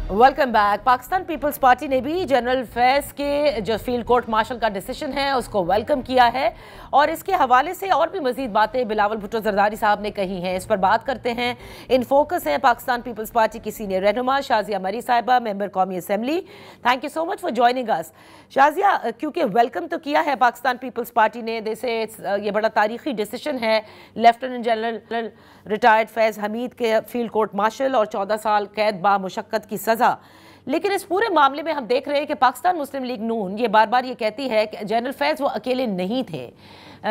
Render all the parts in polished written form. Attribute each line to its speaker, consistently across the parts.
Speaker 1: Welcome back. Pakistan Peoples Party ने भी general Faiz के जो फील्ड कोर्ट मार्शल का डिसीजन है उसको वेलकम किया है और इसके हवाले से और भी मजीद बातें बिलावल भुट्टो जरदारी साहब ने कही हैं। इस पर बात करते हैं। इन फोकस हैं पाकिस्तान पीपल्स पार्टी की सीनियर रहनुमा शाजिया मरी साहिबा, मेंबर कौमी assembly. Thank you so much for joining us. Shazia, क्योंकि वेलकम तो किया है पाकिस्तान पीपल्स पार्टी ने, जैसे ये बड़ा तारीखी डिसीजन है लेफ्टिनेंट जनरल रिटायर्ड फैज़ हमीद के फील्ड कोर्ट मार्शल और 14 साल कैद बा मुशक्कत की सज़ा। लेकिन इस पूरे मामले में हम देख रहे हैं कि पाकिस्तान मुस्लिम लीग नून ये बार बार ये कहती है कि जनरल फैज़ वो अकेले नहीं थे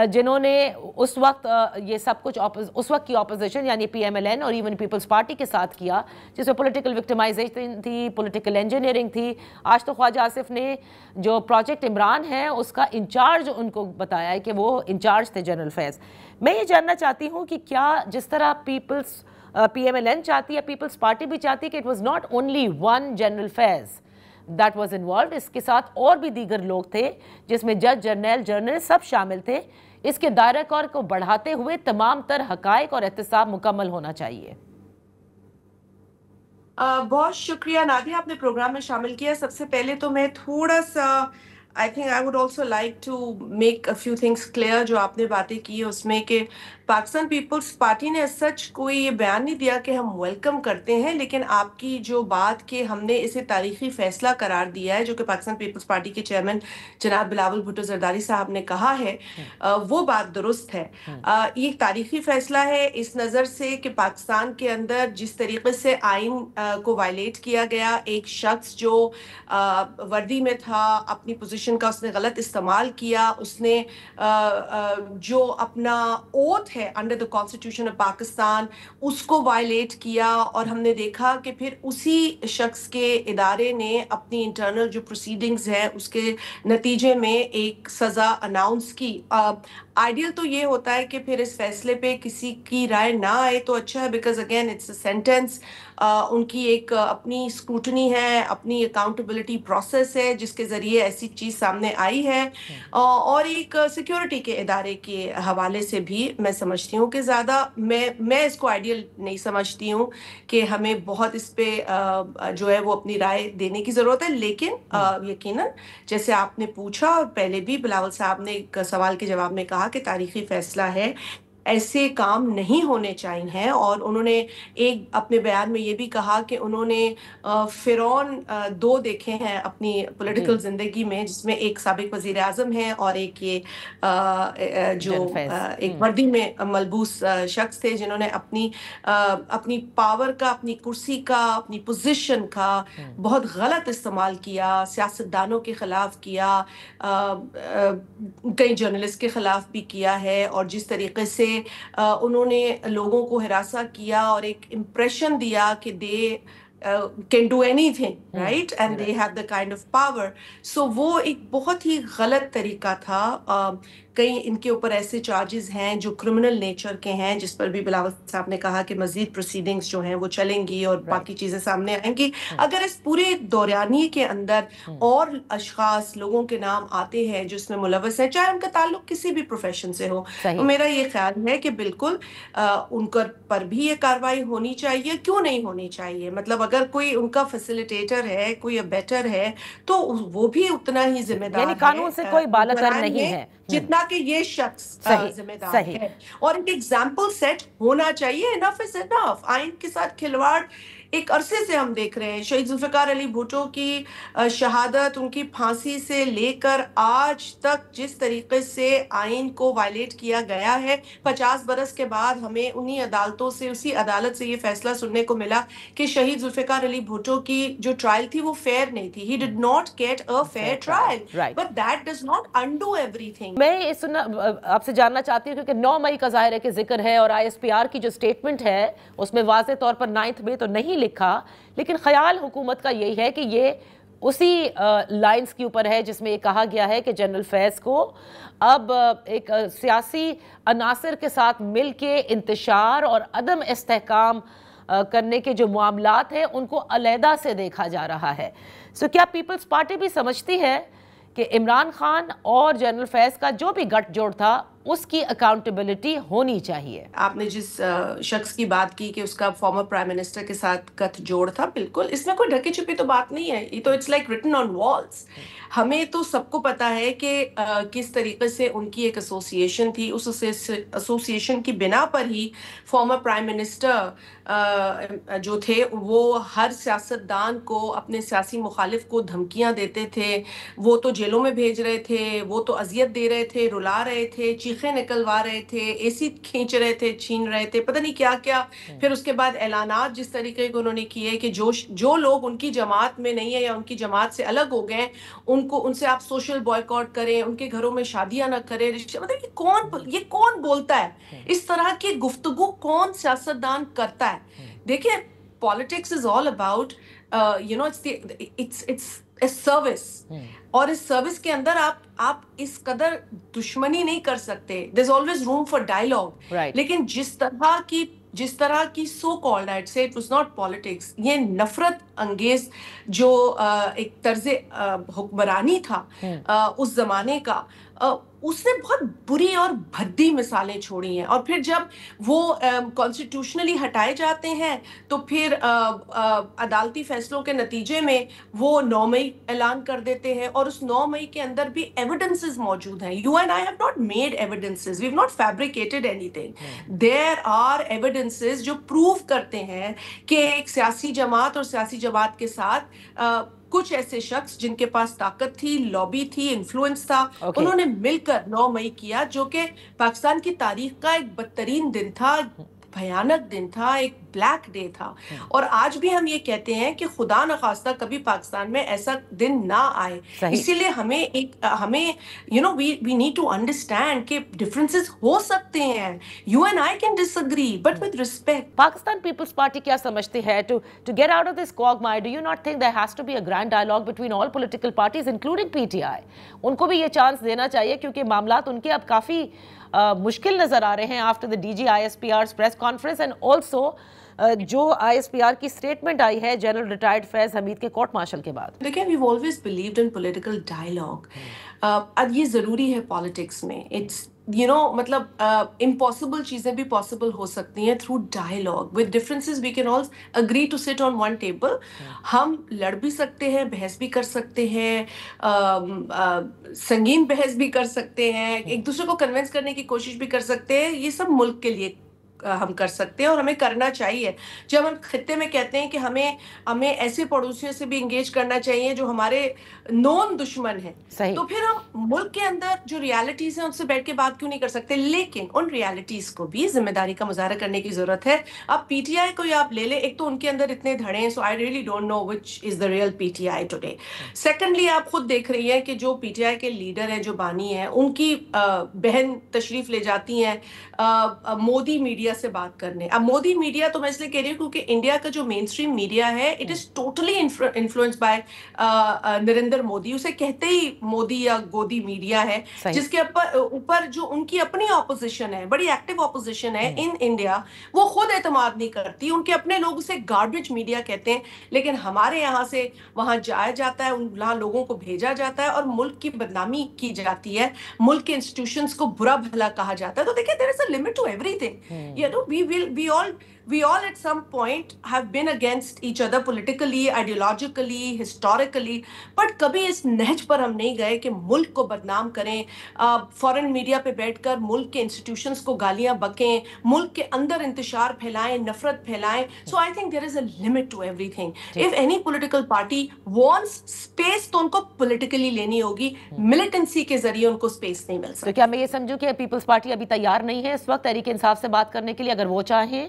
Speaker 1: जिन्होंने उस वक्त ये सब कुछ उस वक्त की अपोजिशन यानी PMLN और इवन पीपल्स पार्टी के साथ किया, जिसमें पॉलिटिकल विक्टिमाइजेशन थी, पॉलिटिकल इंजीनियरिंग थी। आज तो ख्वाजा आसिफ ने जो प्रोजेक्ट इमरान है उसका इंचार्ज उनको बताया है कि वो इंचार्ज थे जनरल फैज़। मैं ये जानना चाहती हूँ कि क्या जिस तरह PMLN चाहती है, पीपल्स पार्टी भी चाहती है कि it was not only one general Faiz that was involved, इसके साथ और भी दीगर लोग थे जिसमें जज, जर्नल सब शामिल थे। इसके दायरा कार को बढ़ाते हुए तमाम तर हकायक और एहतसाब मुकम्मल होना चाहिए।
Speaker 2: बहुत शुक्रिया नादिया, आपने प्रोग्राम में शामिल किया। सबसे पहले तो मैं थोड़ा सा I think I would also like to make a few things clear. जो आपने बातें की है उसमें कि पाकिस्तान पीपल्स पार्टी ने सच कोई ये बयान नहीं दिया कि हम वेलकम करते हैं, लेकिन आपकी जो बात कि हमने इसे तारीखी फैसला करार दिया है जो कि पाकिस्तान पीपल्स पार्टी के चेयरमैन जनाब बिलावल भुट्टो जरदारी साहब ने कहा है, वो बात दुरुस्त है। ये तारीखी फैसला है इस नज़र से कि पाकिस्तान के अंदर जिस तरीके से आइन को वायलेट किया गया, एक शख्स जो वर्दी में था, अपनी पोजीशन का उसने गलत इस्तेमाल किया, उसने जो अपना ओथ है under the constitution of Pakistan उसको वायलेट किया, और हमने देखा कि फिर उसी शख्स के इदारे ने अपनी इंटरनल जो प्रोसीडिंग्स है उसके नतीजे में एक सज़ा अनाउंस की। आइडियल तो ये होता है कि फिर इस फैसले पे किसी की राय ना आए तो अच्छा है, because again it's a sentence. उनकी एक अपनी स्क्रूटनी है, अपनी अकाउंटेबिलिटी प्रोसेस है जिसके ज़रिए ऐसी चीज़ सामने आई है, और एक सिक्योरिटी के इदारे के हवाले से भी मैं समझती हूँ कि ज़्यादा मैं इसको आइडियल नहीं समझती हूँ कि हमें बहुत इस पे जो है वो अपनी राय देने की ज़रूरत है। लेकिन यकीनन जैसे आपने पूछा और पहले भी बिलावल साहब ने एक सवाल के जवाब में कहा कि तारीखी फैसला है, ऐसे काम नहीं होने चाहिए। और उन्होंने एक अपने बयान में ये भी कहा कि उन्होंने फिरौन 2 देखे हैं अपनी पॉलिटिकल जिंदगी में, जिसमें एक साबिक वजीर आजम है और एक ये जो एक वर्दी में मलबूस शख्स थे जिन्होंने अपनी पावर का, अपनी कुर्सी का, अपनी पोजीशन का बहुत गलत इस्तेमाल किया, सियासतदानों के खिलाफ किया, कई जर्नलिस्ट के खिलाफ भी किया है, और जिस तरीके से उन्होंने लोगों को हिरासा किया और एक इम्प्रेशन दिया कि दे can do anything, right? And they have the kind of power. So वो एक बहुत ही गलत तरीका था। कई इनके ऊपर ऐसे चार्जेस हैं जो क्रिमिनल नेचर के हैं, जिस पर भी बिलावल साहब ने कहा कि मजीद प्रोसीडिंग्स जो हैं वो चलेंगी और बाकी चीज़ें सामने आएंगी। अगर इस पूरे दौरानिए के अंदर और अशखास लोगों के नाम आते हैं जो इसमें मुलव्वस है, चाहे उनका ताल्लुक किसी भी प्रोफेशन से हो, तो मेरा ये ख्याल है कि बिल्कुल उन पर भी ये कार्रवाई होनी चाहिए। क्यों नहीं होनी चाहिए? मतलब अगर कोई उनका फैसिलिटेटर है, कोई बेटर है, तो वो भी उतना ही जिम्मेदार है,
Speaker 1: कानून से कोई बालातर नहीं है
Speaker 2: जितना कि ये शख्स जिम्मेदार है। और एक एग्जाम्पल सेट होना चाहिए। Enough is enough. आइन के साथ खिलवाड़ एक अरसे से हम देख रहे हैं। शहीद जुल्फिकार अली भुट्टो की शहादत, उनकी फांसी से लेकर आज तक जिस तरीके से आइन को वायलेट किया गया है, 50 बरस के बाद हमें उन्हीं अदालतों से, उसी अदालत से ये फैसला सुनने को मिला कि शहीद जुल्फिकार अली भुट्टो की जो ट्रायल थी वो फेयर नहीं थी। He did not get a fair trial, but that does not undo everything.
Speaker 1: मैं इस आपसे जानना चाहती हूँ क्योंकि 9 मई का ज़ाहिर है कि जिक्र है और ISPR की जो स्टेटमेंट है उसमें वाज़े तौर पर 9 मई तो नहीं लिखा, लेकिन ख्याल हुकूमत का यही है कि ये उसी लाइंस के ऊपर है जिसमें ये कहा गया है कि जनरल फैज़ को अब एक सियासी अनासर के साथ मिल के इंतशार और अदम इस्तेहकाम करने के जो मामलात हैं उनको अलहदा से देखा जा रहा है। सो क्या पीपल्स पार्टी भी समझती है कि इमरान खान और जनरल फैज़ का जो भी गठजोड़ था اس کی اکاؤنٹیبلٹی ہونی چاہیے.
Speaker 2: آپ نے جس شخص کی بات کی کہ اس کا فارمر پرائم منسٹر کے ساتھ گٹھ جوڑ تھا، بالکل اس میں کوئی ڈھکی چھپی تو بات نہیں ہے. یہ تو it's like written on walls. ہمیں تو سب کو پتا ہے کہ کس طریقے سے ان کی ایک ایسوسیشن تھی. اس ایسوسیشن کی بنا پر ہی فارمر پرائم منسٹر جو تھے وہ ہر سیاستدان کو، اپنے سیاسی مخالف کو دھمکیاں دیتے تھے. وہ تو جیلوں میں بھیج رہے تھے، وہ تو اذیت دے رہے تھے، رلا رہے تھے، چیخیں نکلوا رہے تھے، اے سی کھینچ رہے تھے، چھین رہے تھے، پتہ نہیں کیا کیا. پھر اس کے بعد اعلانات جس طریقے کے انہوں نے کیے کہ جو لوگ ان کی جماعت میں نہیں ہے یا ان کی جماعت سے الگ ہو گئے ان سے آپ سوشل بوائیکاٹ کریں، ان کے گھروں میں شادیاں نہ کریں. مطلب یہ کون بولتا ہے اس طرح کی گفتگو؟ کون سیاستدان کرتا ہے؟ دیکھیں، politics is all about it's a service. اور اس سروس کے اندر آپ اس قدر دشمنی نہیں کر سکتے. there's always room for dialogue. لیکن جس طرح کی so called I'd say it was not politics، یہ نفرت انگیز جو ایک طرز حکمرانی تھا اس زمانے کا، اس نے بہت بری اور بھدی مثالیں چھوڑی ہیں. اور پھر جب وہ کانسٹیٹیوشنلی ہٹائے جاتے ہیں تو پھر عدالتی فیصلوں کے نتیجے میں وہ 9 مئی اعلان کر دیتے ہیں. اور اس 9 مئی کے اندر بھی ایویڈنسز موجود ہیں. You and I have not made evidences. We've not fabricated anything. There are evidences جو پروف کرتے ہیں کہ ایک سیاسی جماعت اور سیاسی جماعت کے ساتھ کچھ ایسے شخص جن کے پاس طاقت تھی، لابی تھی، انفلوئنس تھا، انہوں نے مل کر 9 مئی کیا، جو کہ پاکستان کی تاریخ کا ایک بدترین دن تھا، بھیانک دن تھا، ایک بلیک ڈے تھا. اور آج بھی ہم یہ کہتے ہیں کہ خدا نخواستہ کبھی پاکستان میں ایسا دن نہ آئے. اسی لیے ہمیں we need to understand کہ ڈفرینسز ہو سکتے ہیں. You and I can disagree but with respect.
Speaker 1: Pakistan Peoples Party کیا سمجھتی ہے to get out of this quagmire? Do you not think there has to be a grand dialogue between all political parties including PTI? ان کو بھی یہ chance دینا چاہیے کیونکہ معاملات ان کے اب کافی مشکل نظر آ رہے ہیں after the DG ISPR's press conference and also جو ISPR کی سٹیٹمنٹ آئی ہے جنرل ریٹائرڈ فیض حمید کے کورٹ مارشل کے بعد.
Speaker 2: دیکھیں، we've always believed in political dialogue. اب یہ ضروری ہے پالیٹکس میں. It's مطلب امپاسبل چیزیں بھی پاسبل ہو سکتی ہیں through dialogue. With differences we can all agree to sit on one table. ہم لڑ بھی سکتے ہیں، بحث بھی کر سکتے ہیں، سنگین بحث بھی کر سکتے ہیں، ایک دوسرے کو کنونس کرنے کی کوشش بھی کر سکتے ہیں. یہ سب ملک کے لیے ہم کر سکتے ہیں اور ہمیں کرنا چاہیے. جب ہم خطے میں کہتے ہیں کہ ہمیں ایسے پڑوسیوں سے بھی انگیج کرنا چاہیے جو ہمارے نون دشمن ہیں، تو پھر ہم ملک کے اندر جو ریالٹیز ہیں ان سے بیٹھ کے بات کیوں نہیں کر سکتے؟ لیکن ان ریالٹیز کو بھی ذمہ داری کا مظاہرہ کرنے کی ضرورت ہے. اب پی ٹی آئی کو آپ لے لیں، ایک تو ان کے اندر اتنے دھڑے ہیں، so I really don't know which is the real P T I today. Secondly, آپ خود دیکھ رہی ہیں کہ جو پی ٹی آئی کے لیڈر ہیں، جو بانی ہیں، ان کی بہن تشریف لے جاتی ہیں مودی میڈیا سے بات کرنے. اب مودی میڈیا تو میں اس لیے کہہ رہی ہوں کیونکہ انڈیا کا جو مین اسٹریم میڈیا ہے it is totally influenced by Narendra Modi. اسے کہتے ہی مودی یا گودی میڈیا ہے، جس کے اوپر جو ان کی اپنی اپوزیشن ہے، بڑی ایکٹیو اپوزیشن ہے ان انڈیا، وہ خود اعتماد نہیں کرتی. ان کے اپنے لوگ اسے گاربیج میڈیا کہتے ہیں. لیکن ہمارے یہاں سے وہاں جایا جاتا ہے، وہاں لوگوں کو بھیجا جاتا ہے اور ملک کی بدنامی کی جاتی ہے، ملک کے انسٹیٹیوشنز کو برا بھلا کہا جاتا ہے. تو دیکھیں، there is a limit to everything. We all at some point have been against each other politically, ideologically, historically, but کبھی اس نہج پر ہم نہیں گئے کہ ملک کو بدنام کریں، فورن میڈیا پہ بیٹھ کر ملک کے انسٹیٹیوشنز کو گالیاں بکیں، ملک کے اندر انتشار پھیلائیں، نفرت پھیلائیں. So I think there is a limit to everything. If any political party wants space تو ان کو politically لینی ہوگی، militancy کے ذریعے ان کو space نہیں مل سکتی.
Speaker 1: تو کیا میں یہ سمجھوں کہ پیپلز پارٹی ابھی تیار نہیں ہے اس وقت تحریک انصاف سے بات کرنے کے لیے؟ اگر وہ چاہیں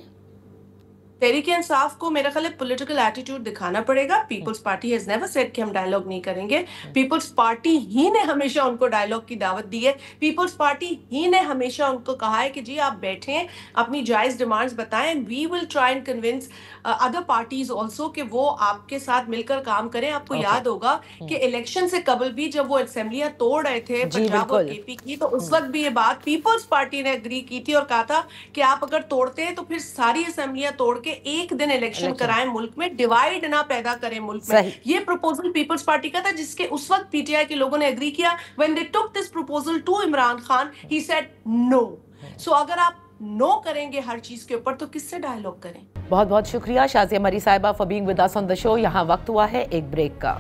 Speaker 2: تحریک انصاف کو میرا خیال ہے پولیٹیکل ایٹیٹیوڈ دکھانا پڑے گا. Peoples Party has never said کہ ہم ڈائلاگ نہیں کریں گے. پیپلز پارٹی ہی نے ہمیشہ ان کو ڈائلاگ کی دعوت دی ہے. پیپلز پارٹی ہی نے ہمیشہ ان کو کہا ہے کہ جی آپ بیٹھیں، اپنی جائز ڈیمانڈز بتائیں. We will try and convince other parties also کہ وہ آپ کے ساتھ مل کر کام کریں. آپ کو یاد ہوگا کہ الیکشن سے قبل بھی جب وہ اسمبلیاں توڑ رہے تھے پنجاب اور کے پی کی، تو اس وقت بھی یہ بات پیپلز پارٹی نے اگری کی تھی اور کہا تھا کہ آپ اگر توڑتے ہیں تو پھر ساری اسمبلیاں توڑ के एक दिन इलेक्शन कराएं मुल्क में, डिवाइड ना पैदा करें मुल्क में। ये प्रपोजल पीपल्स पार्टी का था, जिसके उस वक्त पीटीआई के लोगों ने एग्री किया। When they took this proposal to Imran Khan, he said no. So अगर आप नो करेंगे हर चीज के ऊपर तो किससे डायलॉग करें?
Speaker 1: बहुत बहुत शुक्रिया शाज़िया मरी साहिबा for being with us on the show. यहाँ वक्त हुआ है एक ब्रेक का।